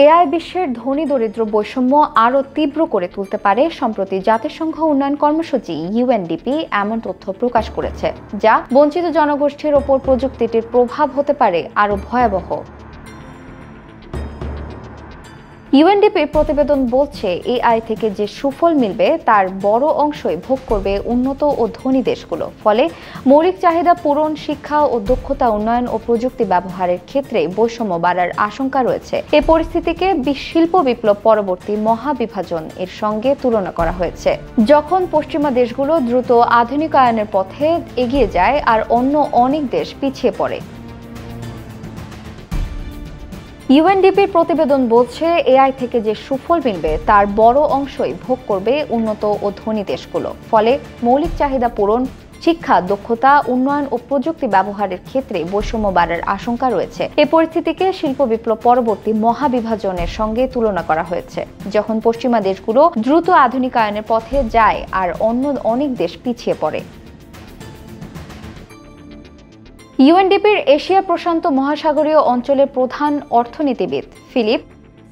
AI বিশ্বের ধনী দরিদ্র বৈষম্য আরও তীব্র করে তুলতে পারে। সম্প্রতি জাতিসংঘ উন্নয়ন কর্মসূচি ইউএনডিপি এমন তথ্য প্রকাশ করেছে, যা বঞ্চিত জনগোষ্ঠীর ওপর প্রযুক্তিটির প্রভাব হতে পারে আরও ভয়াবহ। ইউএনডিপির প্রতিবেদন বলছে, এআই থেকে যে সুফল মিলবে তার বড় অংশই ভোগ করবে উন্নত ও ধনী দেশগুলো। ফলে মৌলিক চাহিদা পূরণ, শিক্ষা ও দক্ষতা উন্নয়ন ও প্রযুক্তি ব্যবহারের ক্ষেত্রে বৈষম্য বাড়ার আশঙ্কা রয়েছে। এই পরিস্থিতিকে শিল্প বিপ্লব পরবর্তী মহাবিভাজন এর সঙ্গে তুলনা করা হয়েছে, যখন পশ্চিমা দেশগুলো দ্রুত আধুনিকায়নের পথে এগিয়ে যায় আর অন্য অনেক দেশ পিছিয়ে পড়ে। ইউএনডিপির প্রতিবেদন বলছে, এআই থেকে যে সুফল মিলবে তার বড় অংশই ভোগ করবে উন্নত ও ধনী দেশগুলো। ফলে মৌলিক চাহিদা পূরণ, শিক্ষা, দক্ষতা উন্নয়ন ও প্রযুক্তি ব্যবহারের ক্ষেত্রে বৈষম্য বাড়ার আশঙ্কা রয়েছে। এই পরিস্থিতিকে শিল্প বিপ্লব পরবর্তী মহাবিভাজনের সঙ্গে তুলনা করা হয়েছে, যখন পশ্চিমা দেশগুলো দ্রুত আধুনিকায়নের পথে যায় আর অন্য অনেক দেশ পিছিয়ে পড়ে। ইউএনডিপির এশিয়া প্রশান্ত মহাসাগরীয় অঞ্চলের প্রধান অর্থনীতিবিদ ফিলিপ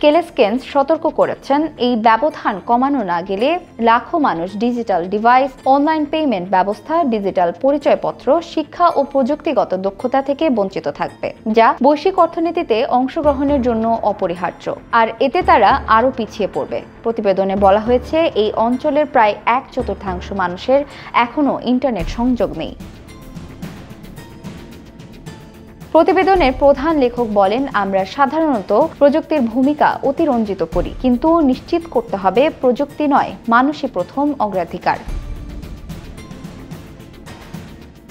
কেলেস্কেন্স সতর্ক করেছেন, এই ব্যবধান কমানো না গেলে লাখো মানুষ ডিজিটাল ডিভাইস, অনলাইন পেমেন্ট ব্যবস্থা, ডিজিটাল পরিচয়পত্র, শিক্ষা ও প্রযুক্তিগত দক্ষতা থেকে বঞ্চিত থাকবে, যা বৈশ্বিক অর্থনীতিতে অংশগ্রহণের জন্য অপরিহার্য। আর এতে তারা আরও পিছিয়ে পড়বে। প্রতিবেদনে বলা হয়েছে, এই অঞ্চলের প্রায় 1/4 মানুষের এখনও ইন্টারনেট সংযোগ নেই। প্রতিবেদনের প্রধান লেখক বলেন, আমরা সাধারণত প্রযুক্তির ভূমিকা অতিরঞ্জিত করি, কিন্তু নিশ্চিত করতে হবে প্রযুক্তি নয়, মানুষই প্রথম অগ্রাধিকার।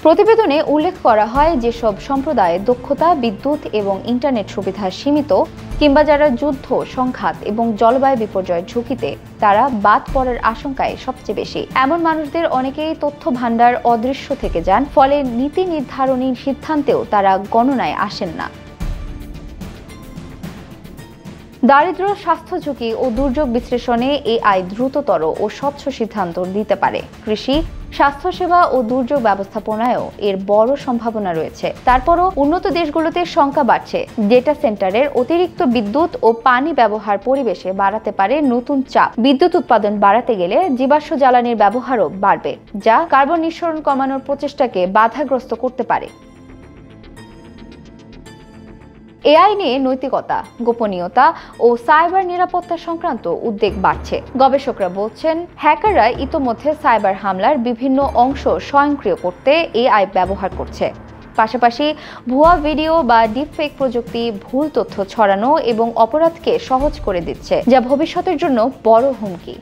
প্রতিবেদনে উল্লেখ করা হয়, যেসব সম্প্রদায়ে দক্ষতা, বিদ্যুৎ এবং ইন্টারনেট সুবিধা সীমিত, কিংবা যারা যুদ্ধ, সংঘাত এবং জলবায়ু বিপর্যয়ের ঝুঁকিতে, তারা বাদ পড়ার আশঙ্কায় সবচেয়ে বেশি। এমন মানুষদের অনেকেই তথ্য ভান্ডার অদৃশ্য থেকে যান, ফলে নীতি নির্ধারণী সিদ্ধান্তেও তারা গণনায় আসেন না। দারিদ্র, স্বাস্থ্য ঝুঁকি ও দুর্যোগ বিশ্লেষণে এআই দ্রুততর ও স্বচ্ছ সিদ্ধান্ত দিতে পারে। কৃষি, স্বাস্থ্যসেবা ও দুর্যোগ ব্যবস্থাপনায়ও এর বড় সম্ভাবনা রয়েছে। তারপরও উন্নত দেশগুলোতে সংখ্যা বাড়ছে। ডেটা সেন্টারের অতিরিক্ত বিদ্যুৎ ও পানি ব্যবহার পরিবেশে বাড়াতে পারে নতুন চাপ। বিদ্যুৎ উৎপাদন বাড়াতে গেলে জীবাশ্ম জ্বালানির ব্যবহারও বাড়বে, যা কার্বন নিঃসরণ কমানোর প্রচেষ্টাকে বাধাগ্রস্ত করতে পারে। এআই নিয়ে নৈতিকতা, গোপনীয়তা ও সাইবার নিরাপত্তা সংক্রান্ত উদ্বেগ বাড়ছে। গবেষকরা বলছেন, হ্যাকাররা ইতোমধ্যে সাইবার হামলার বিভিন্ন অংশ স্বয়ংক্রিয় করতে এআই ব্যবহার করছে। পাশাপাশি ভুয়া ভিডিও বা ডিপফেক প্রযুক্তি ভুল তথ্য ছড়ানো এবং অপরাধকে সহজ করে দিচ্ছে, যা ভবিষ্যতের জন্য বড় হুমকি।